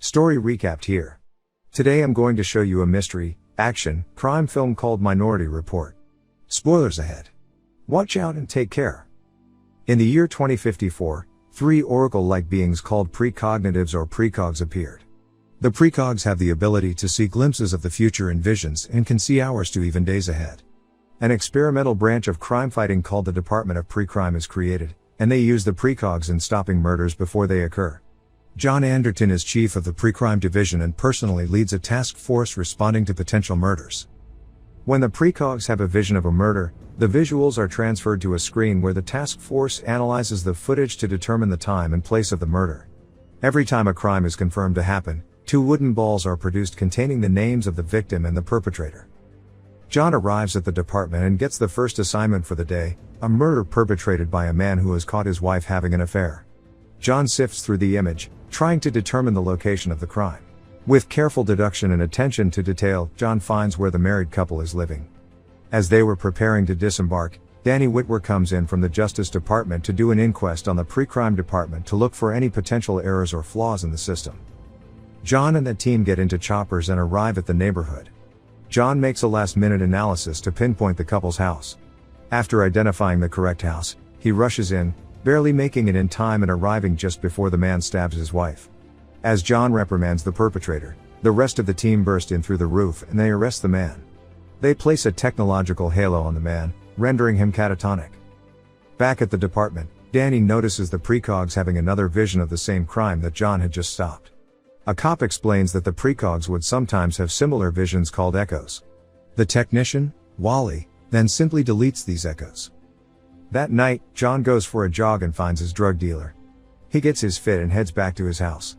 Story recapped here. Today I'm going to show you a mystery, action, crime film called Minority Report. Spoilers ahead. Watch out and take care. In the year 2054, 3 oracle-like beings called precognitives or precogs appeared. The precogs have the ability to see glimpses of the future in visions and can see hours to even days ahead. An experimental branch of crime fighting called the Department of Pre-Crime is created, and they use the precogs in stopping murders before they occur. John Anderton is chief of the Pre-Crime Division and personally leads a task force responding to potential murders. When the precogs have a vision of a murder, the visuals are transferred to a screen where the task force analyzes the footage to determine the time and place of the murder. Every time a crime is confirmed to happen, 2 wooden balls are produced containing the names of the victim and the perpetrator. John arrives at the department and gets the first assignment for the day, a murder perpetrated by a man who has caught his wife having an affair. John sifts through the image, trying to determine the location of the crime. With careful deduction and attention to detail, John finds where the married couple is living. As they were preparing to disembark, Danny Whitwer comes in from the Justice Department to do an inquest on the pre-crime department to look for any potential errors or flaws in the system. John and the team get into choppers and arrive at the neighborhood. John makes a last-minute analysis to pinpoint the couple's house. After identifying the correct house, he rushes in, barely making it in time and arriving just before the man stabs his wife. As John reprimands the perpetrator, the rest of the team burst in through the roof and they arrest the man. They place a technological halo on the man, rendering him catatonic. Back at the department, Danny notices the precogs having another vision of the same crime that John had just stopped. A cop explains that the precogs would sometimes have similar visions called echoes. The technician, Wally, then simply deletes these echoes. That night, John goes for a jog and finds his drug dealer. He gets his fit and heads back to his house.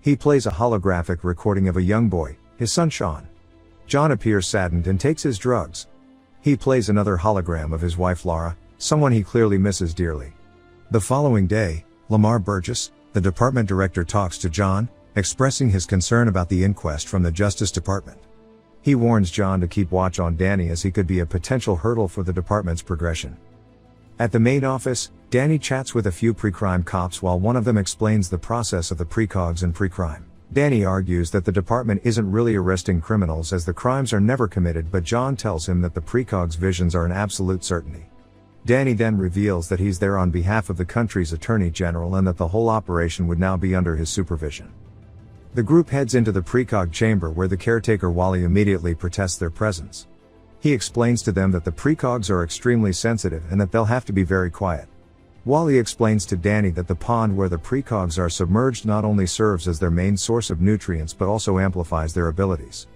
He plays a holographic recording of a young boy, his son Sean. John appears saddened and takes his drugs. He plays another hologram of his wife Laura, someone he clearly misses dearly. The following day, Lamar Burgess, the department director, talks to John, expressing his concern about the inquest from the Justice Department. He warns John to keep watch on Danny as he could be a potential hurdle for the department's progression. At the main office, Danny chats with a few pre-crime cops while one of them explains the process of the precogs and pre-crime. Danny argues that the department isn't really arresting criminals as the crimes are never committed, but John tells him that the precogs' visions are an absolute certainty. Danny then reveals that he's there on behalf of the country's attorney general and that the whole operation would now be under his supervision. The group heads into the precog chamber where the caretaker Wally immediately protests their presence. He explains to them that the precogs are extremely sensitive and that they'll have to be very quiet. Wally explains to Danny that the pond where the precogs are submerged not only serves as their main source of nutrients but also amplifies their abilities.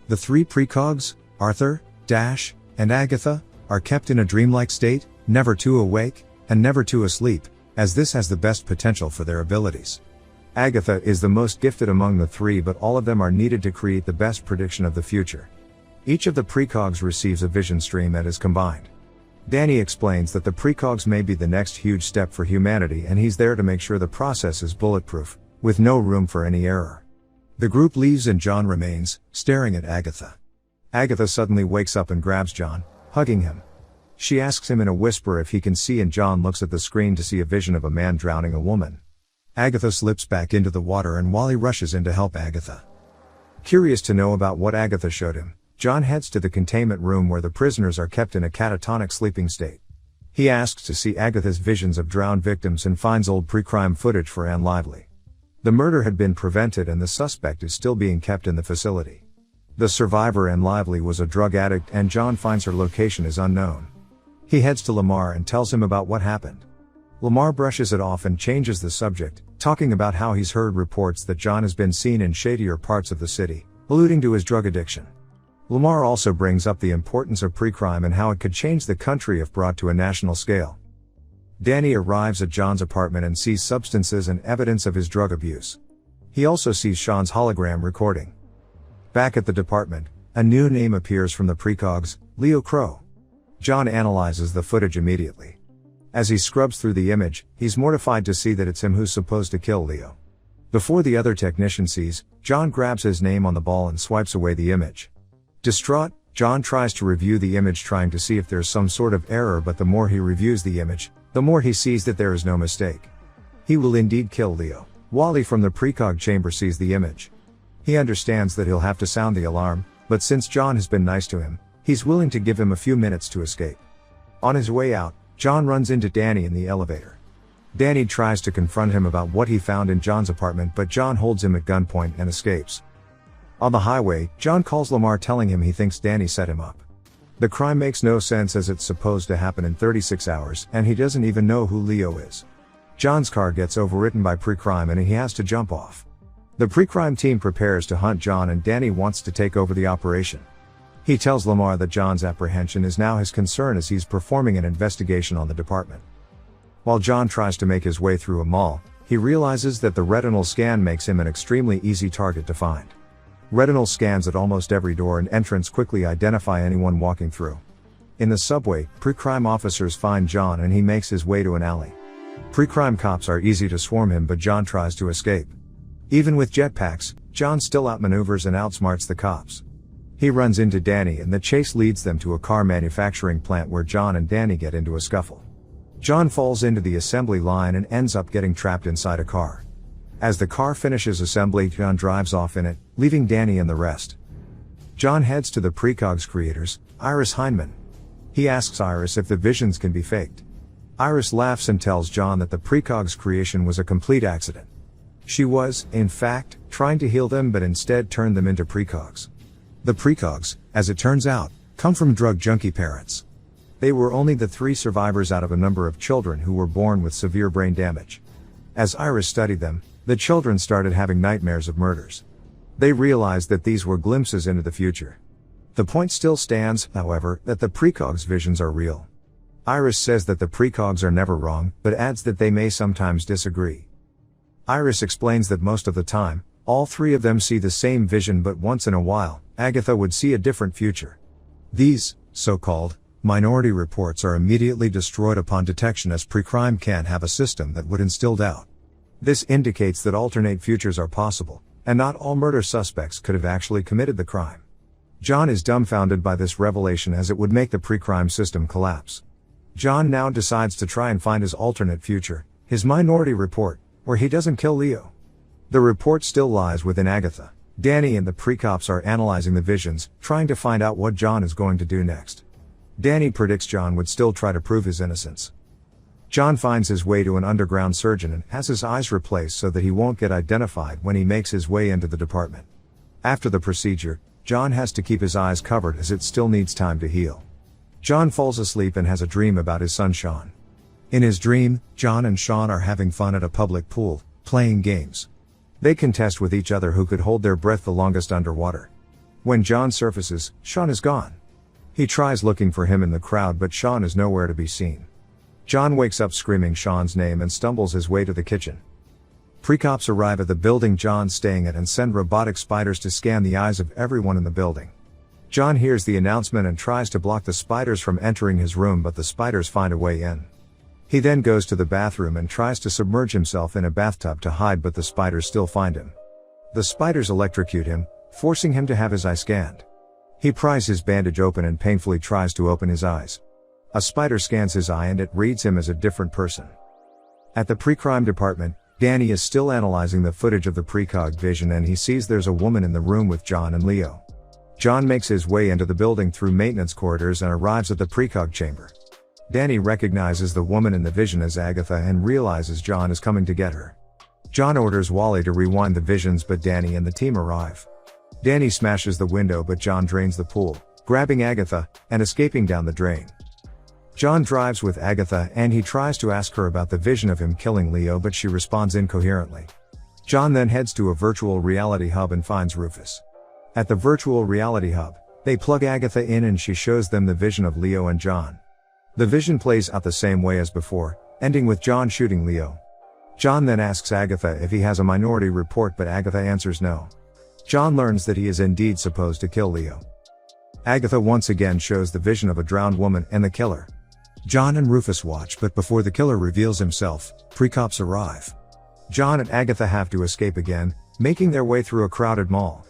The 3 precogs, Arthur, Dash, and Agatha, are kept in a dreamlike state, never too awake, and never too asleep, as this has the best potential for their abilities. Agatha is the most gifted among the 3, but all of them are needed to create the best prediction of the future. Each of the precogs receives a vision stream that is combined. Danny explains that the precogs may be the next huge step for humanity and he's there to make sure the process is bulletproof, with no room for any error. The group leaves and John remains, staring at Agatha. Agatha suddenly wakes up and grabs John, hugging him. She asks him in a whisper if he can see, and John looks at the screen to see a vision of a man drowning a woman. Agatha slips back into the water and Wally rushes in to help Agatha. Curious to know about what Agatha showed him, John heads to the containment room where the prisoners are kept in a catatonic sleeping state. He asks to see Agatha's visions of drowned victims and finds old pre-crime footage for Anne Lively. The murder had been prevented and the suspect is still being kept in the facility. The survivor, Anne Lively, was a drug addict and John finds her location is unknown. He heads to Lamar and tells him about what happened. Lamar brushes it off and changes the subject, talking about how he's heard reports that John has been seen in shadier parts of the city, alluding to his drug addiction. Lamar also brings up the importance of pre-crime and how it could change the country if brought to a national scale. Danny arrives at John's apartment and sees substances and evidence of his drug abuse. He also sees Sean's hologram recording. Back at the department, a new name appears from the precogs, Leo Crow. John analyzes the footage immediately. As he scrubs through the image, he's mortified to see that it's him who's supposed to kill Leo. Before the other technician sees, John grabs his name on the ball and swipes away the image. Distraught, John tries to review the image trying to see if there's some sort of error, but the more he reviews the image, the more he sees that there is no mistake. He will indeed kill Leo. Wally from the precog chamber sees the image. He understands that he'll have to sound the alarm, but since John has been nice to him, he's willing to give him a few minutes to escape. On his way out, John runs into Danny in the elevator. Danny tries to confront him about what he found in John's apartment, but John holds him at gunpoint and escapes. On the highway, John calls Lamar telling him he thinks Danny set him up. The crime makes no sense as it's supposed to happen in 36 hours, and he doesn't even know who Leo is. John's car gets overwritten by pre-crime and he has to jump off. The pre-crime team prepares to hunt John and Danny wants to take over the operation. He tells Lamar that John's apprehension is now his concern as he's performing an investigation on the department. While John tries to make his way through a mall, he realizes that the retinal scan makes him an extremely easy target to find. Retinal scans at almost every door and entrance quickly identify anyone walking through. In the subway, pre-crime officers find John and he makes his way to an alley. Pre-crime cops are easy to swarm him, but John tries to escape. Even with jetpacks, John still outmaneuvers and outsmarts the cops. He runs into Danny and the chase leads them to a car manufacturing plant where John and Danny get into a scuffle. John falls into the assembly line and ends up getting trapped inside a car. As the car finishes assembly, John drives off in it, leaving Danny and the rest. John heads to the Precogs creators, Iris Heinemann. He asks Iris if the visions can be faked. Iris laughs and tells John that the Precogs creation was a complete accident. She was, in fact, trying to heal them but instead turned them into precogs. The precogs, as it turns out, come from drug junkie parents. They were only the 3 survivors out of a number of children who were born with severe brain damage. As Iris studied them, the children started having nightmares of murders. They realized that these were glimpses into the future. The point still stands, however, that the precogs' visions are real. Iris says that the precogs are never wrong, but adds that they may sometimes disagree. Iris explains that most of the time, all 3 of them see the same vision, but once in a while, Agatha would see a different future. These, so-called, minority reports are immediately destroyed upon detection as pre-crime can't have a system that would instill doubt. This indicates that alternate futures are possible, and not all murder suspects could have actually committed the crime. John is dumbfounded by this revelation as it would make the pre-crime system collapse. John now decides to try and find his alternate future, his minority report, where he doesn't kill Leo. The report still lies within Agatha. Danny and the pre-cops are analyzing the visions, trying to find out what John is going to do next. Danny predicts John would still try to prove his innocence. John finds his way to an underground surgeon and has his eyes replaced so that he won't get identified when he makes his way into the department. After the procedure, John has to keep his eyes covered as it still needs time to heal. John falls asleep and has a dream about his son Sean. In his dream, John and Sean are having fun at a public pool, playing games. They contest with each other who could hold their breath the longest underwater. When John surfaces, Sean is gone. He tries looking for him in the crowd, but Sean is nowhere to be seen. John wakes up screaming Sean's name and stumbles his way to the kitchen. Pre-cops arrive at the building John's staying at and send robotic spiders to scan the eyes of everyone in the building. John hears the announcement and tries to block the spiders from entering his room, but the spiders find a way in. He then goes to the bathroom and tries to submerge himself in a bathtub to hide, but the spiders still find him. The spiders electrocute him, forcing him to have his eye scanned. He pries his bandage open and painfully tries to open his eyes. A spider scans his eye and it reads him as a different person. At the pre-crime department, Danny is still analyzing the footage of the precog vision and he sees there's a woman in the room with John and Leo. John makes his way into the building through maintenance corridors and arrives at the precog chamber. Danny recognizes the woman in the vision as Agatha and realizes John is coming to get her. John orders Wally to rewind the visions, but Danny and the team arrive. Danny smashes the window, but John drains the pool, grabbing Agatha, and escaping down the drain. John drives with Agatha and he tries to ask her about the vision of him killing Leo, but she responds incoherently. John then heads to a virtual reality hub and finds Rufus. At the virtual reality hub, they plug Agatha in and she shows them the vision of Leo and John. The vision plays out the same way as before, ending with John shooting Leo. John then asks Agatha if he has a minority report, but Agatha answers no. John learns that he is indeed supposed to kill Leo. Agatha once again shows the vision of a drowned woman and the killer. John and Rufus watch, but before the killer reveals himself, pre-cops arrive. John and Agatha have to escape again, making their way through a crowded mall.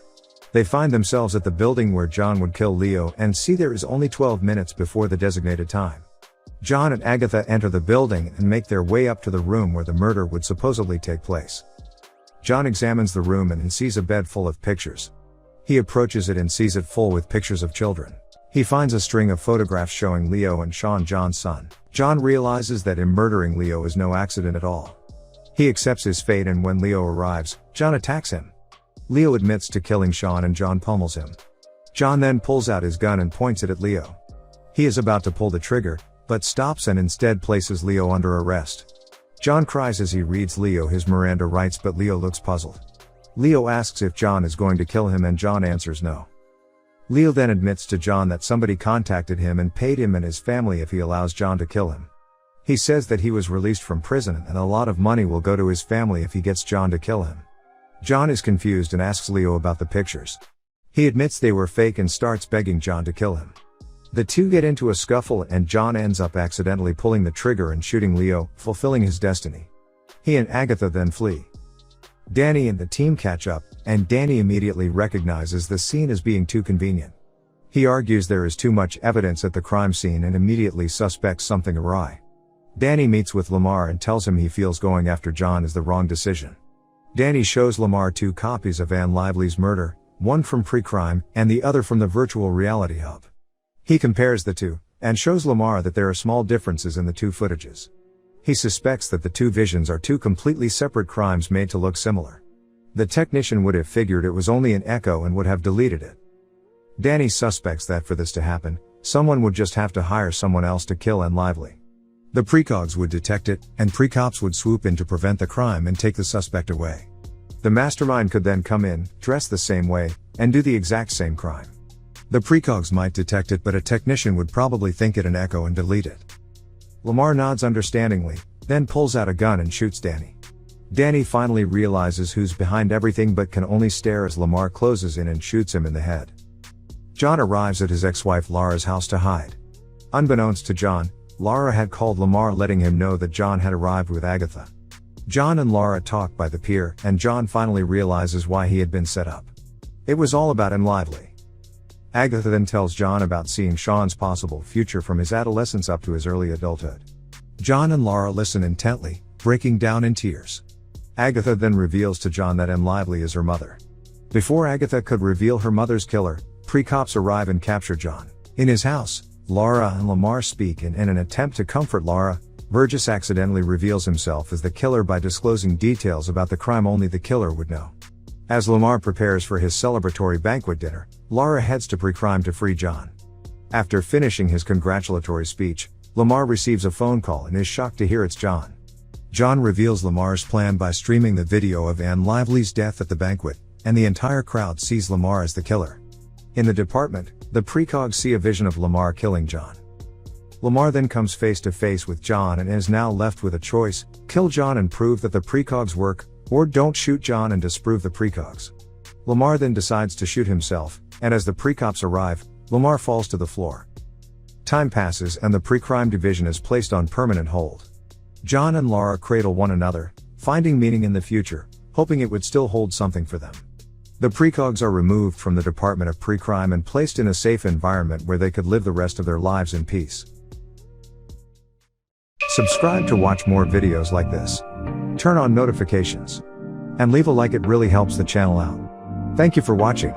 They find themselves at the building where John would kill Leo and see there is only 12 minutes before the designated time. John and Agatha enter the building and make their way up to the room where the murder would supposedly take place. John examines the room and sees a bed full of pictures. He approaches it and sees it full with pictures of children. He finds a string of photographs showing Leo and Sean, John's son. John realizes that him murdering Leo is no accident at all. He accepts his fate, and when Leo arrives, John attacks him. Leo admits to killing Sean and John pummels him. John then pulls out his gun and points it at Leo. He is about to pull the trigger, but stops and instead places Leo under arrest. John cries as he reads Leo his Miranda rights, but Leo looks puzzled. Leo asks if John is going to kill him, and John answers no. Leo then admits to John that somebody contacted him and paid him and his family if he allows John to kill him. He says that he was released from prison and a lot of money will go to his family if he gets John to kill him. John is confused and asks Leo about the pictures. He admits they were fake and starts begging John to kill him. The two get into a scuffle and John ends up accidentally pulling the trigger and shooting Leo, fulfilling his destiny. He and Agatha then flee. Danny and the team catch up, and Danny immediately recognizes the scene as being too convenient. He argues there is too much evidence at the crime scene and immediately suspects something awry. Danny meets with Lamar and tells him he feels going after John is the wrong decision. Danny shows Lamar 2 copies of Anne Lively's murder, one from pre-crime and the other from the virtual reality hub. He compares the two, and shows Lamar that there are small differences in the 2 footages. He suspects that the 2 visions are 2 completely separate crimes made to look similar. The technician would have figured it was only an echo and would have deleted it. Danny suspects that for this to happen, someone would just have to hire someone else to kill Anne Lively. The precogs would detect it, and precops would swoop in to prevent the crime and take the suspect away. The mastermind could then come in, dress the same way, and do the exact same crime. The precogs might detect it, but a technician would probably think it an echo and delete it. Lamar nods understandingly, then pulls out a gun and shoots Danny. Danny finally realizes who's behind everything but can only stare as Lamar closes in and shoots him in the head. John arrives at his ex-wife Lara's house to hide. Unbeknownst to John, Lara had called Lamar letting him know that John had arrived with Agatha. John and Lara talk by the pier, and John finally realizes why he had been set up. It was all about Anne Lively. Agatha then tells John about seeing Sean's possible future from his adolescence up to his early adulthood. John and Lara listen intently, breaking down in tears. Agatha then reveals to John that Anne Lively is her mother. Before Agatha could reveal her mother's killer, pre-cops arrive and capture John. In his house, Lara and Lamar speak, and in an attempt to comfort Lara, Burgess accidentally reveals himself as the killer by disclosing details about the crime only the killer would know. As Lamar prepares for his celebratory banquet dinner, Lara heads to pre-crime to free John. After finishing his congratulatory speech, Lamar receives a phone call and is shocked to hear it's John. John reveals Lamar's plan by streaming the video of Anne Lively's death at the banquet, and the entire crowd sees Lamar as the killer. In the department, the precogs see a vision of Lamar killing John. Lamar then comes face to face with John and is now left with a choice: kill John and prove that the precogs work, or don't shoot John and disprove the precogs. Lamar then decides to shoot himself, and as the precops arrive, Lamar falls to the floor. Time passes and the pre-crime division is placed on permanent hold. John and Lara cradle one another, finding meaning in the future, hoping it would still hold something for them. The precogs are removed from the Department of Pre-Crime and placed in a safe environment where they could live the rest of their lives in peace. Subscribe to watch more videos like this. Turn on notifications. And leave a like, it really helps the channel out. Thank you for watching.